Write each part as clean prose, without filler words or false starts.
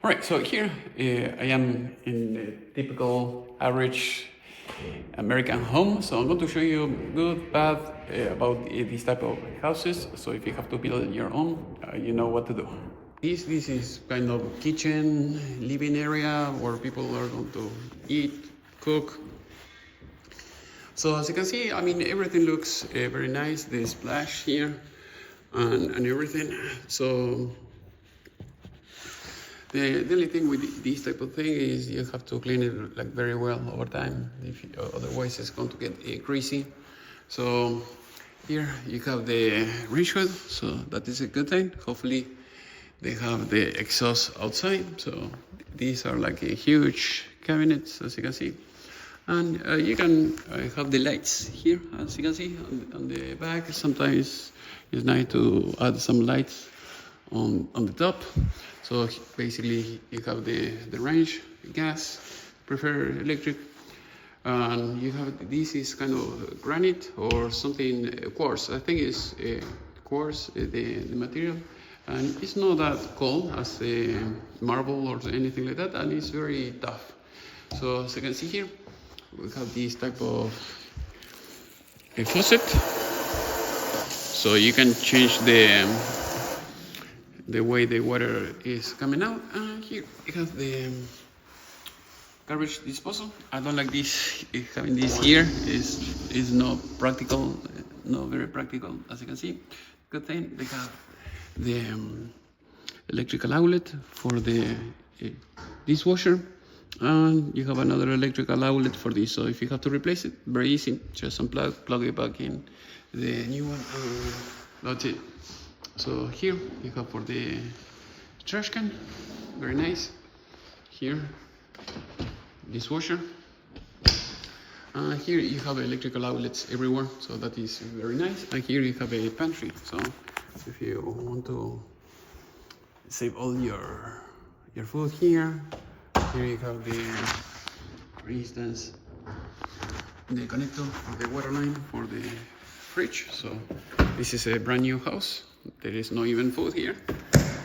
All right, so here I am in a typical average American home. So I'm going to show you good, bad about these type of houses. So if you have to build your own, you know what to do. This is kind of kitchen, living area where people are going to eat, cook. So as you can see, I mean, everything looks very nice. The splash here and everything. So the only thing with this type of thing is you have to clean it like very well over time. Otherwise, it's going to get greasy. So here you have the range hood, so that is a good thing. Hopefully, they have the exhaust outside. So these are like a huge cabinets, as you can see. And you can have the lights here, as you can see on the back. Sometimes it's nice to add some lights on the top. So basically you have the range, gas, prefer electric, and you have, this is kind of granite or something, quartz. I think it's quartz, the material, and it's not that cold as marble or anything like that, and it's very tough. So as you can see here, we have this type of a faucet, so you can change the way the water is coming out. And here you have the garbage disposal. I don't like this, having this here is not practical, not very practical, as you can see. Good thing they have the electrical outlet for the dishwasher, and you have another electrical outlet for this. So if you have to replace it, very easy, just plug it back in the new one, that's it. So here you have for the trash can, very nice. Here, dishwasher. Here you have electrical outlets everywhere, so that is very nice. And here you have a pantry, so if you want to save all your food here you have the, for instance, the connector for the water line for the fridge. So this is a brand new house. There is no even food here.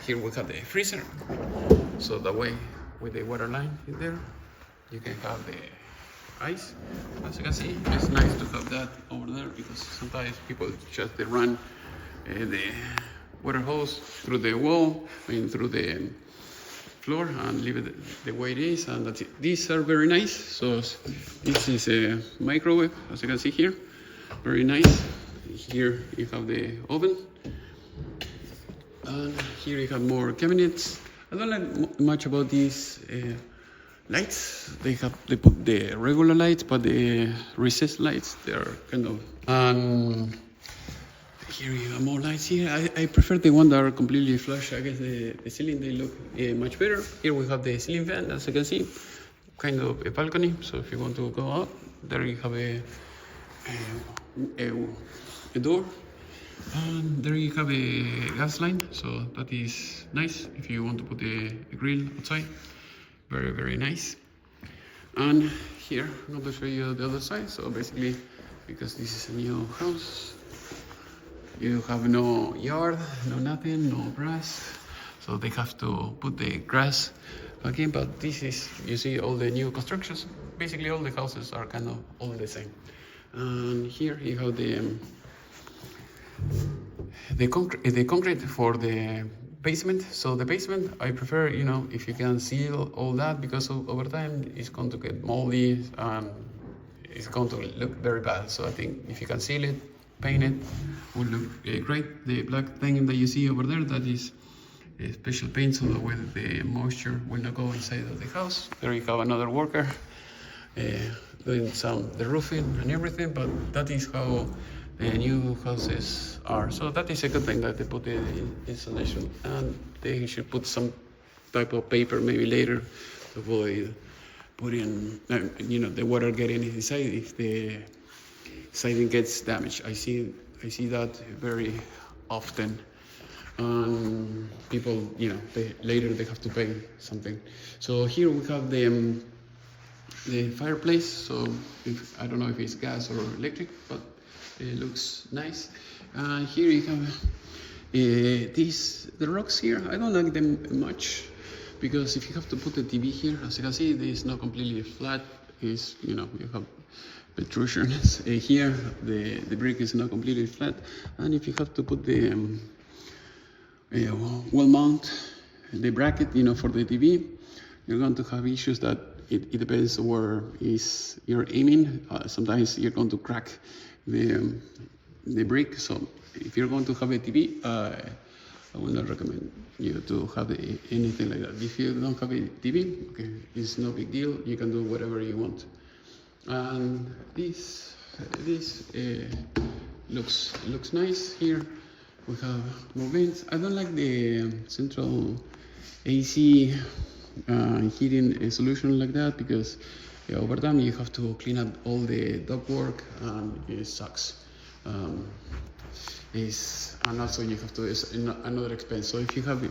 Here we have the freezer. So that way, with the water line in there, you can have the ice. As you can see, it's nice to have that over there because sometimes people just run the water hose through the wall, through the floor, and leave it the way it is, and that's it. These are very nice. So this is a microwave, as you can see here, very nice. Here you have the oven. And here you have more cabinets. I don't like much about these lights. They put the regular lights, but the recessed lights, they are kind of. And here you have more lights here. I prefer the one that are completely flush. I guess the ceiling, they look much better. Here we have the ceiling fan, as you can see, kind of a balcony. So if you want to go out, there you have a door. And there you have a gas line, so that is nice if you want to put a grill outside. Very, very nice. And here, I'm going to show you the other side. So basically, because this is a new house, you have no yard, no nothing, no grass. So they have to put the grass back in, but this is, you see all the new constructions. Basically all the houses are kind of all the same. And here you have the concrete for the basement. So the basement, I prefer, if you can seal all that, because over time it's going to get moldy and it's going to look very bad. So I think if you can seal it, paint it, will look great. The black thing that you see over there, that is a special paint, so that way the moisture will not go inside of the house. There you have another worker doing the roofing and everything, but that is how the new houses are. So that is a good thing that they put the insulation, and they should put some type of paper maybe later to avoid putting, the water getting inside if the siding gets damaged. I see that very often. People, later they have to pay something. So here we have the fireplace. So I don't know if it's gas or electric, but it looks nice. Here you have the rocks here. I don't like them much because if you have to put the TV here, as you can see, it's not completely flat. It's, you know, you have protrusions here. The brick is not completely flat, and if you have to put the wall mount, the bracket, you know, for the TV, you're going to have issues that it depends where is you're aiming. Sometimes you're going to crack the brick. So if you're going to have a TV, I would not recommend you to have anything like that. If you don't have a TV, okay, it's no big deal. You can do whatever you want. And this looks nice here. We have more vents. I don't like the central AC heating solution like that, because over time you have to clean up all the ductwork and it sucks. And also you have to, it's another expense. So if you have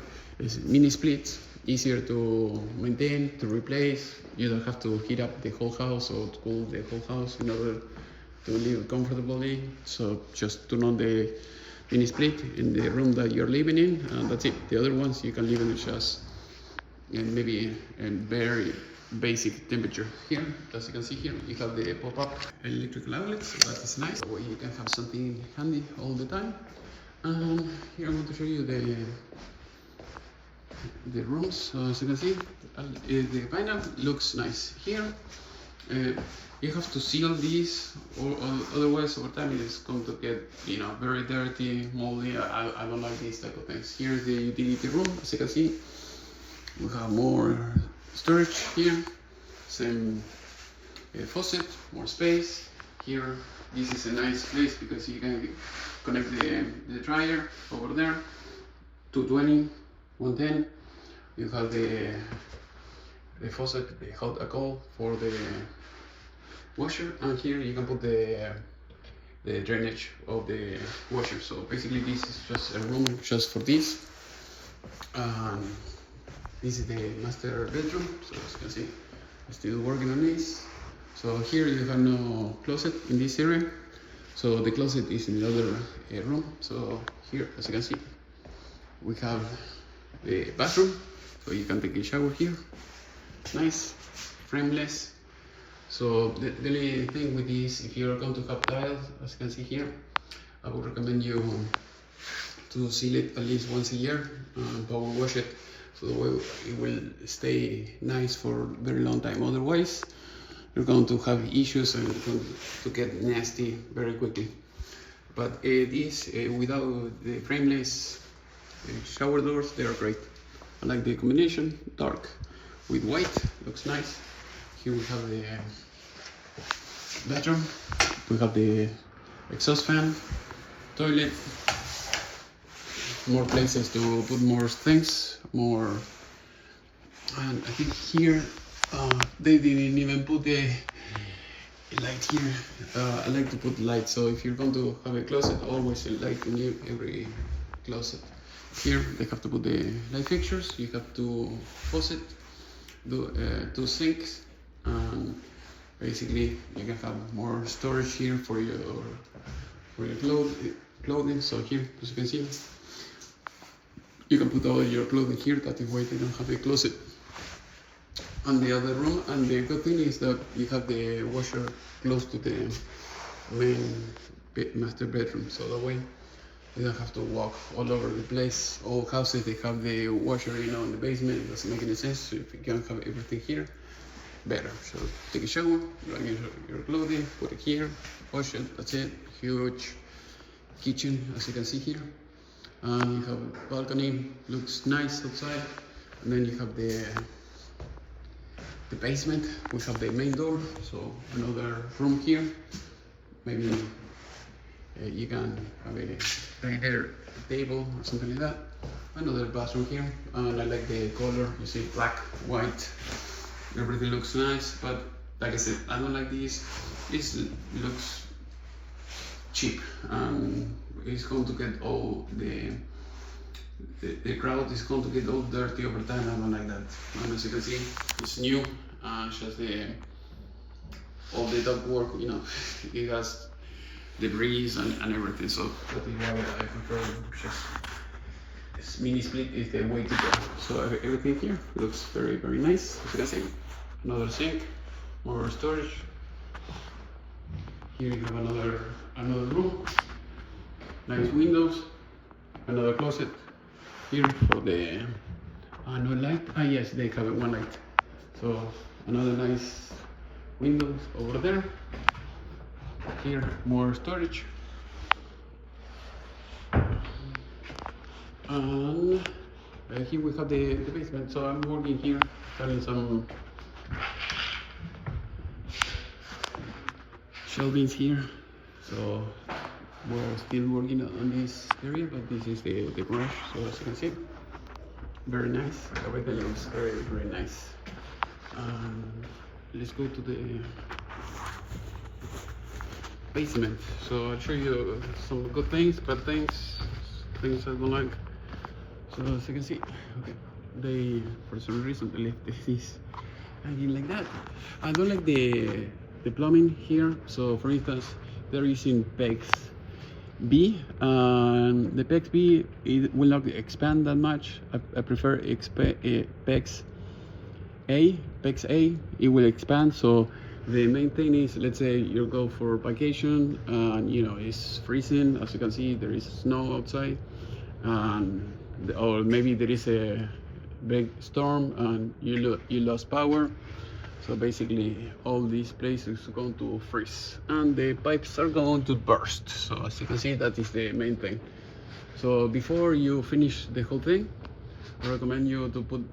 mini splits, easier to maintain, to replace. You don't have to heat up the whole house or to cool the whole house in order to live comfortably. So just turn on the mini split in the room that you're living in, and that's it. The other ones you can live in just maybe a very basic temperature. Here, as you can see here, you have the pop-up electrical outlets, so that is nice. You can have something handy all the time. And here I'm going to show you the rooms. So as you can see, the vinyl looks nice here. You have to seal these, or otherwise over time it's going to get, you know, very dirty, moldy. I don't like these type of things. Here's the utility room. As you can see, we have more storage here, same faucet, more space. Here, this is a nice place because you can connect the dryer over there, 220, 110. You have the faucet, the hot cold for the washer, and here you can put the drainage of the washer. So basically this is just a room just for this. This is the master bedroom, so as you can see, I'm still working on this. So here you have no closet in this area, so the closet is in the other room. So here, as you can see, we have the bathroom, so you can take a shower here. Nice, frameless. So the only thing with this, if you're going to have tiles, as you can see here, I would recommend you to seal it at least once a year, power wash it, so the way it will stay nice for a very long time. Otherwise, you're going to have issues and it's going to get nasty very quickly. But these, without the frameless shower doors, they are great. I like the combination, dark with white, looks nice. Here we have the bedroom, we have the exhaust fan, toilet, more places to put more things, more. And I think here they didn't even put the light here. I like to put light, so if you're going to have a closet, always a light in every closet. Here they have to put the light fixtures. You have two faucet, two sinks, and basically you can have more storage here for your clothing. So here, as you can see, you can put all your clothing here. That way they don't have a closet on the other room. And the good thing is that you have the washer close to the main master bedroom, so that way you don't have to walk all over the place. All houses, they have the washer, you know, in the basement. It doesn't make any sense. So if you can have everything here, better. So take a shower, dry your clothing, put it here, wash it, that's it. Huge kitchen, as you can see here. You have a balcony, looks nice outside. And then you have the basement. We have the main door, so another room here. Maybe you can have a dinner table or something like that. Another bathroom here, and I like the color. You see, black, white. Everything looks nice, but like I said, I don't like this. This looks cheap, and it's going to get all the crowd is going to get all dirty over time. I don't like that. And as you can see, it's new. Just all the duct work, you know, it has debris and everything. So that is why I prefer just this mini split is the way to go. So everything here looks very, very nice. As you can see, another sink, more storage. Here you have another room, nice windows, another closet. Here for the no light. Yes, they have one light. So another nice windows over there. Here more storage. And here we have the basement. So I'm working here, having some shelvings here. So we're still working on this area, but this is the garage. So as you can see, very nice. Everything looks very, very nice. Let's go to the basement. So I'll show you some good things, bad things, things I don't like. So as you can see, okay, they for some reason they left this hanging like that. I don't like the plumbing here. So for instance, they're using PEX B, and the PEX B, it will not expand that much. I prefer PEX A. PEX A, it will expand. So the main thing is, let's say you go for vacation and you know it's freezing. As you can see, there is snow outside, and or maybe there is a big storm and you lost power. So basically all these places are going to freeze and the pipes are going to burst. So as you can see, that is the main thing. So before you finish the whole thing, I recommend you to put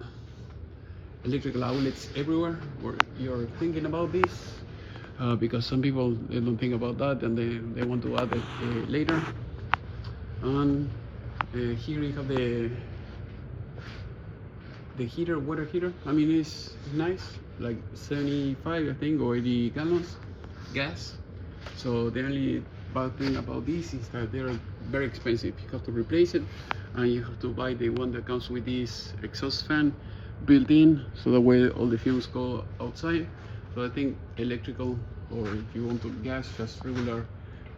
electrical outlets everywhere where you're thinking about this, because some people, they don't think about that and they want to add it later. And here you have the heater, water heater. I mean, it's nice, like 75 I think, or 80 gallons gas. So the only bad thing about this is that they're very expensive. You have to replace it, and you have to buy the one that comes with this exhaust fan built in, so that way all the fumes go outside. So I think electrical, or if you want to gas, just regular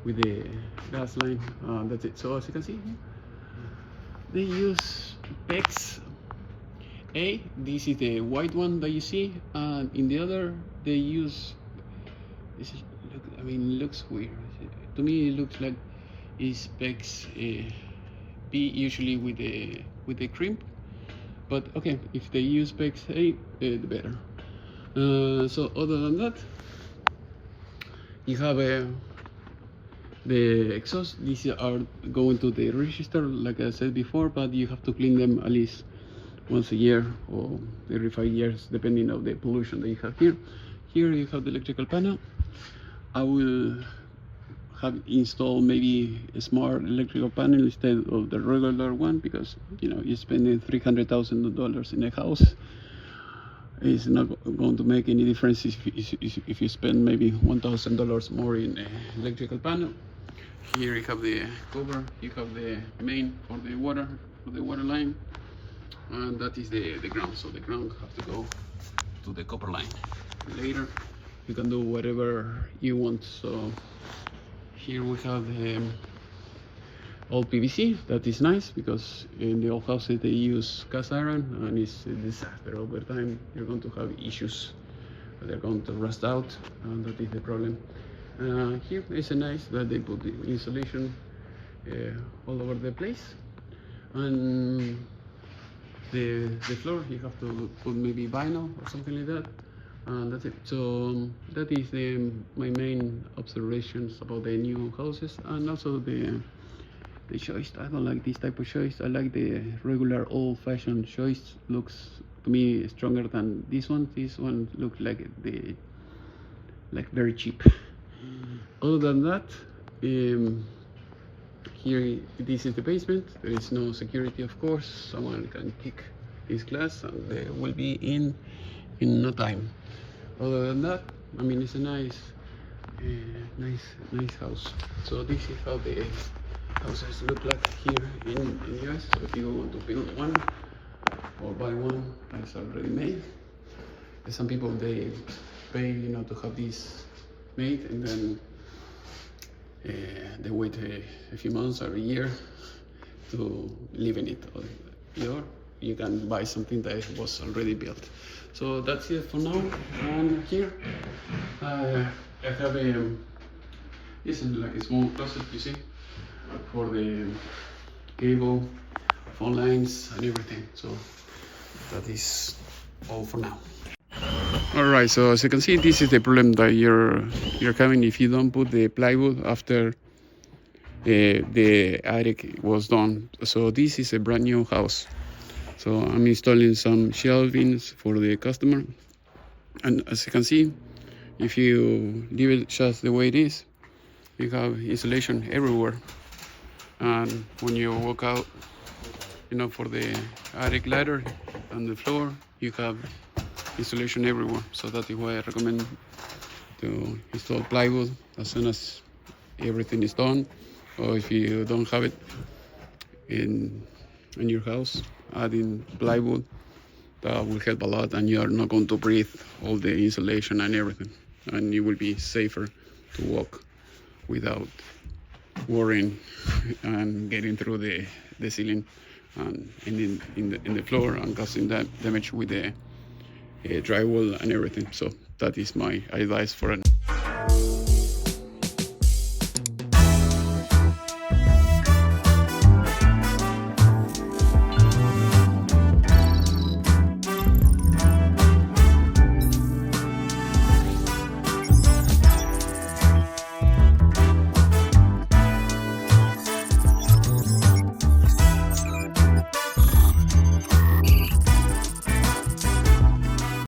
with the gas line, that's it. So as you can see, they use PEX A. This is the white one that you see, and in the other they use this. I mean, it looks weird to me. It looks like it's PEX B, usually with the crimp. But okay, if they use PEX A, the better. So other than that, you have the exhaust. These are going to the register, like I said before, but you have to clean them at least once a year or every 5 years, depending on the pollution that you have here. Here you have the electrical panel. I will have installed maybe a smart electrical panel instead of the regular one, because you know, you're spending $300,000 in a house. It's not going to make any difference if you spend maybe $1,000 more in an electrical panel. Here you have the cover. You have the main for the water line, and that is the ground. So the ground has to go to the copper line. Later you can do whatever you want. So here we have the old PVC. That is nice, because in the old houses they use cast iron, and it's a disaster. Over time you're going to have issues. They're going to rust out, and that is the problem. Here is a nice that they put the insulation all over the place, and the floor you have to put maybe vinyl or something like that, and that's it. So that is my main observations about the new houses, and also the joist. I don't like this type of joist. I like the regular old-fashioned joist. Looks to me stronger than this one. This one looks like very cheap. Other than that, here this is the basement. There is no security, of course. Someone can kick this glass and they will be in no time. Other than that, I mean, it's a nice house. So this is how the houses look like here in US. So if you want to build one or buy one, it's already made. Some people, they pay, you know, to have this made, and then they wait a few months or a year to live in it. or you can buy something that was already built. So that's it for now. And here I have this is like a small closet, you see, for the cable, phone lines, and everything. So that is all for now. All right, so as you can see, this is the problem that you're having if you don't put the plywood after the attic was done. So this is a brand new house. So I'm installing some shelvings for the customer, and as you can see, if you leave it just the way it is, you have insulation everywhere. And when you walk out, for the attic ladder and the floor, you have insulation everywhere. So that is why I recommend to install plywood as soon as everything is done, or if you don't have it in your house, adding plywood, that will help a lot, and you are not going to breathe all the insulation and everything, and you will be safer to walk without worrying and getting through the ceiling and in the floor and causing that damage with the drywall and everything. So that is my advice for it.